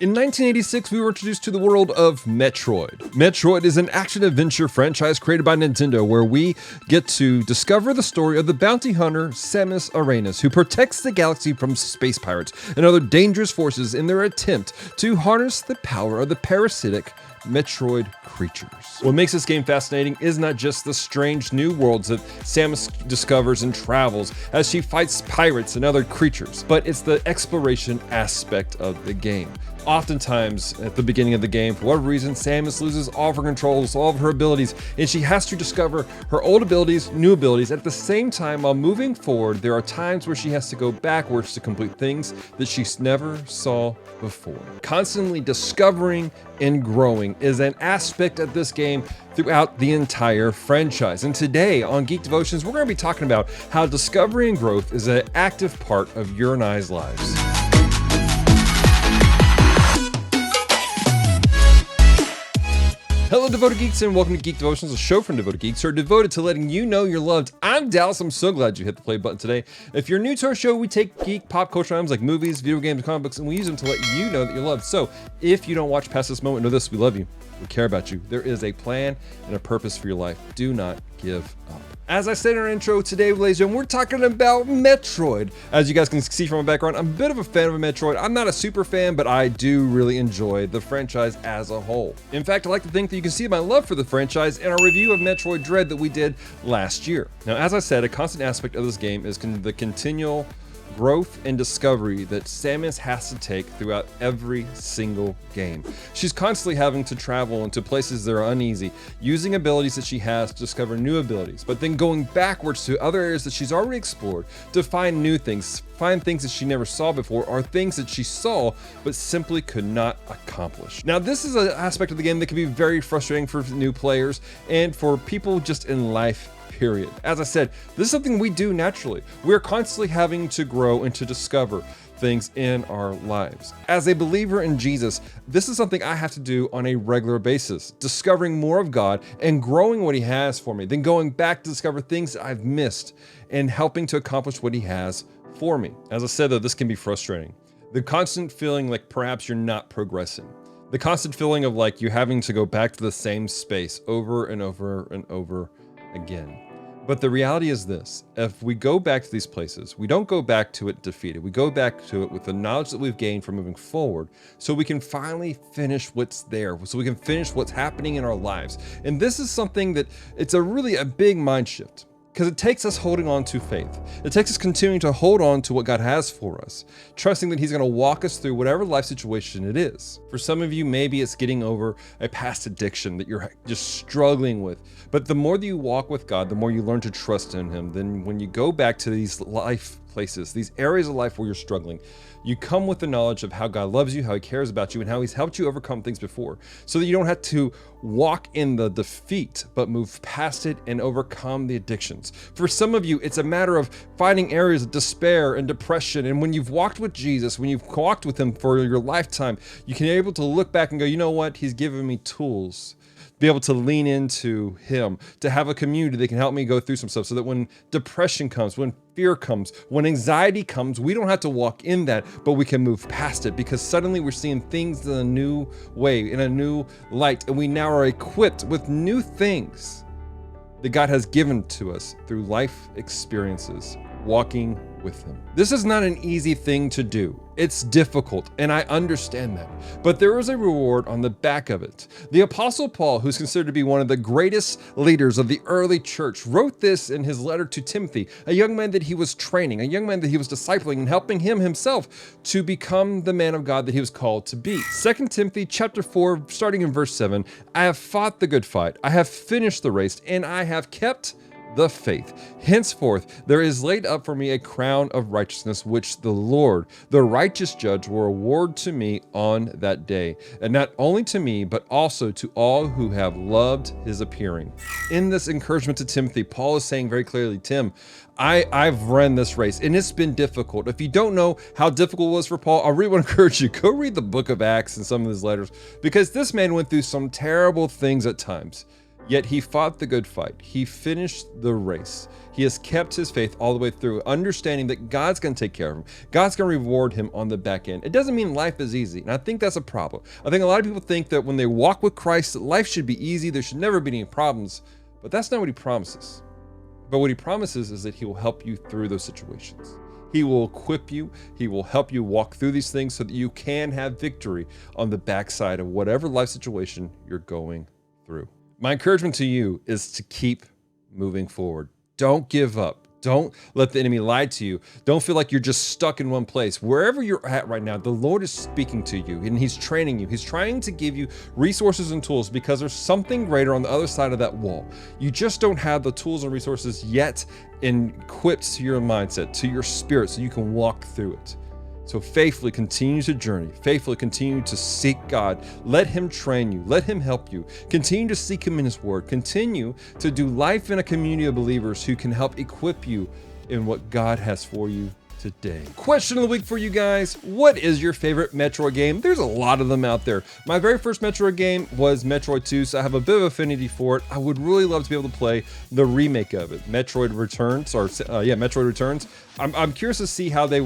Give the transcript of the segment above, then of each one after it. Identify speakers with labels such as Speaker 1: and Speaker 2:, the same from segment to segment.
Speaker 1: In 1986, we were introduced to the world of Metroid. Metroid is an action-adventure franchise created by Nintendo where we get to discover the story of the bounty hunter Samus Arenas, who protects the galaxy from space pirates and other dangerous forces in their attempt to harness the power of the parasitic Metroid creatures. What makes this game fascinating is not just the strange new worlds that Samus discovers and travels as she fights pirates and other creatures, but it's the exploration aspect of the game. Oftentimes, at the beginning of the game, for whatever reason, Samus loses all of her controls, all of her abilities, and she has to discover her old abilities, new abilities. At the same time, while moving forward, there are times where she has to go backwards to complete things that she never saw before. Constantly discovering and growing is an aspect of this game throughout the entire franchise. And today on Geek Devotions, we're going to be talking about how discovery and growth is an active part of your and I's lives. Hello, Devoted Geeks, and welcome to Geek Devotions, a show from Devoted Geeks who are devoted to letting you know you're loved. I'm Dallas. I'm so glad you hit the play button today. If you're new to our show, we take geek pop culture items like movies, video games, and comic books, and we use them to let you know that you're loved. So if you don't watch past this moment, know this: we love you. We care about you. There is a plan and a purpose for your life. Do not give up. As I said in our intro today, ladies and gentlemen, we're talking about Metroid. As you guys can see from my background, I'm a bit of a fan of Metroid. I'm not a super fan, but I do really enjoy the franchise as a whole. In fact, I like to think that you can see my love for the franchise in our review of Metroid Dread that we did last year. Now, as I said, a constant aspect of this game is the continual growth and discovery that Samus has to take throughout every single game. She's constantly having to travel into places that are uneasy, using abilities that she has to discover new abilities, but then going backwards to other areas that she's already explored to find new things, find things that she never saw before, or things that she saw but simply could not accomplish. Now, this is an aspect of the game that can be very frustrating for new players and for people just in life. Period. As I said, this is something we do naturally. We're constantly having to grow and to discover things in our lives. As a believer in Jesus, this is something I have to do on a regular basis, discovering more of God and growing what He has for me, then going back to discover things that I've missed and helping to accomplish what He has for me. As I said, though, this can be frustrating. The constant feeling like perhaps you're not progressing. The constant feeling of like you're having to go back to the same space over and over and over again. But the reality is this: if we go back to these places, we don't go back to it defeated. We go back to it with the knowledge that we've gained from moving forward, so we can finally finish what's there, so we can finish what's happening in our lives. And this is something that it's a big mind shift, because it takes us holding on to faith. It takes us continuing to hold on to what God has for us, trusting that He's going to walk us through whatever life situation it is. For some of you, maybe it's getting over a past addiction that you're just struggling with. But the more that you walk with God, the more you learn to trust in Him. Then when you go back to these life places, these areas of life where you're struggling, you come with the knowledge of how God loves you, how He cares about you, and how He's helped you overcome things before, so that you don't have to walk in the defeat, but move past it and overcome the addictions. For some of you, it's a matter of finding areas of despair and depression, and when you've walked with Jesus, when you've walked with Him for your lifetime, you can be able to look back and go, you know what? He's given me tools. Be able to lean into Him, to have a community that can help me go through some stuff, so that when depression comes, when fear comes, when anxiety comes, we don't have to walk in that, but we can move past it, because suddenly we're seeing things in a new way, in a new light, and we now are equipped with new things that God has given to us through life experiences, walking with Him. This is not an easy thing to do. It's difficult, and I understand that, but there is a reward on the back of it. The Apostle Paul, who's considered to be one of the greatest leaders of the early church, wrote this in his letter to Timothy, a young man that he was training, a young man that he was discipling and helping him himself to become the man of God that he was called to be. 2 Timothy chapter 4, starting in verse 7, I have fought the good fight, I have finished the race, and I have kept the faith. Henceforth, there is laid up for me a crown of righteousness, which the Lord, the righteous judge, will award to me on that day. And not only to me, but also to all who have loved His appearing. In this encouragement to Timothy, Paul is saying very clearly, Tim, I've run this race and it's been difficult. If you don't know how difficult it was for Paul, I really want to encourage you, go read the book of Acts and some of his letters, because this man went through some terrible things at times. Yet he fought the good fight. He finished the race. He has kept his faith all the way through, understanding that God's going to take care of him. God's going to reward him on the back end. It doesn't mean life is easy, and I think that's a problem. I think a lot of people think that when they walk with Christ, that life should be easy, there should never be any problems, but that's not what he promises. But what he promises is that he will help you through those situations. He will equip you. He will help you walk through these things so that you can have victory on the backside of whatever life situation you're going through. My encouragement to you is to keep moving forward. Don't give up. Don't let the enemy lie to you. Don't feel like you're just stuck in one place. Wherever you're at right now, the Lord is speaking to you and he's training you. He's trying to give you resources and tools because there's something greater on the other side of that wall. You just don't have the tools and resources yet equipped to your mindset, to your spirit, so you can walk through it. So faithfully continue to journey, faithfully continue to seek God. Let him train you, let him help you. Continue to seek him in his word. Continue to do life in a community of believers who can help equip you in what God has for you today. Question of the week for you guys. What is your favorite Metroid game? There's a lot of them out there. My very first Metroid game was Metroid 2, so I have a bit of affinity for it. I would really love to be able to play the remake of it, Metroid Returns, Metroid Returns. I'm curious to see how they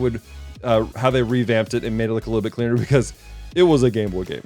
Speaker 1: revamped it and made it look a little bit cleaner because it was a Game Boy game.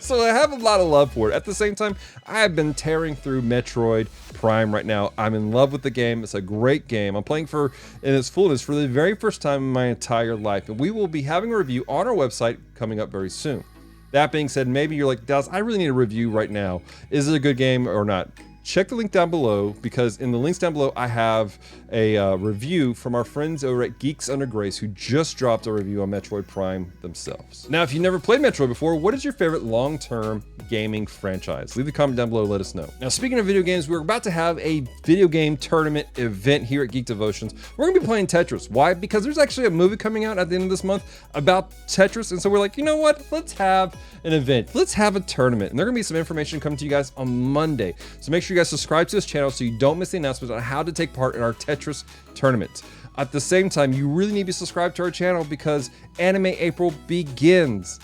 Speaker 1: So I have a lot of love for it. At the same time, I've been tearing through Metroid Prime right now. I'm in love with the game. It's a great game. I'm playing in its fullness for the very first time in my entire life. And we will be having a review on our website coming up very soon. That being said, maybe you're like, Dallas, I really need a review right now. Is it a good game or not? Check the link down below, because in the links down below, I have a review from our friends over at Geeks Under Grace who just dropped a review on Metroid Prime themselves. Now, if you've never played Metroid before, what is your favorite long-term gaming franchise? Leave a comment down below, let us know. Now, speaking of video games, we're about to have a video game tournament event here at Geek Devotions. We're gonna be playing Tetris. Why? Because there's actually a movie coming out at the end of this month about Tetris, and so we're like, you know what? Let's have an event. Let's have a tournament. And there's gonna be some information coming to you guys on Monday. So make sure you guys subscribe to this channel so you don't miss the announcements on how to take part in our Tetris tournament. At the same time, you really need to be subscribed to our channel because Anime April begins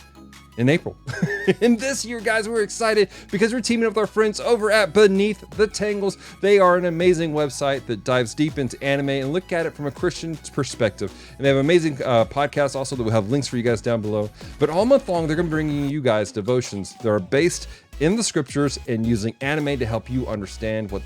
Speaker 1: in April. And this year, guys, we're excited because we're teaming up with our friends over at Beneath the Tangles. They are an amazing website that dives deep into anime and look at it from a Christian perspective. And they have amazing podcasts also that will have links for you guys down below. But all month long, they're going to be bringing you guys devotions that are based in the scriptures and using anime to help you understand what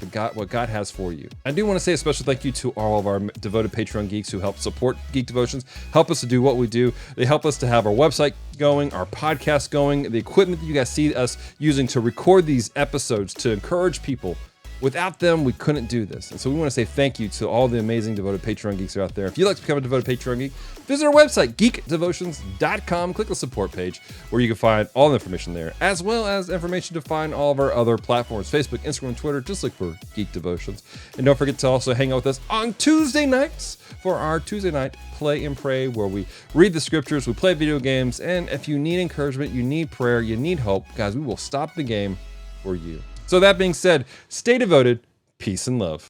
Speaker 1: God has for you. I do want to say a special thank you to all of our devoted Patreon geeks who help support Geek Devotions, help us to do what we do. They help us to have our website going, our podcast going, the equipment that you guys see us using to record these episodes to encourage people. Without them, we couldn't do this. And so we want to say thank you to all the amazing devoted Patreon geeks who are out there. If you'd like to become a devoted Patreon geek, visit our website, geekdevotions.com. Click the support page where you can find all the information there, as well as information to find all of our other platforms, Facebook, Instagram, Twitter. Just look for Geek Devotions. And don't forget to also hang out with us on Tuesday nights for our Tuesday night Play and Pray, where we read the scriptures, we play video games, and if you need encouragement, you need prayer, you need hope, guys, we will stop the game for you. So that being said, stay devoted, peace and love.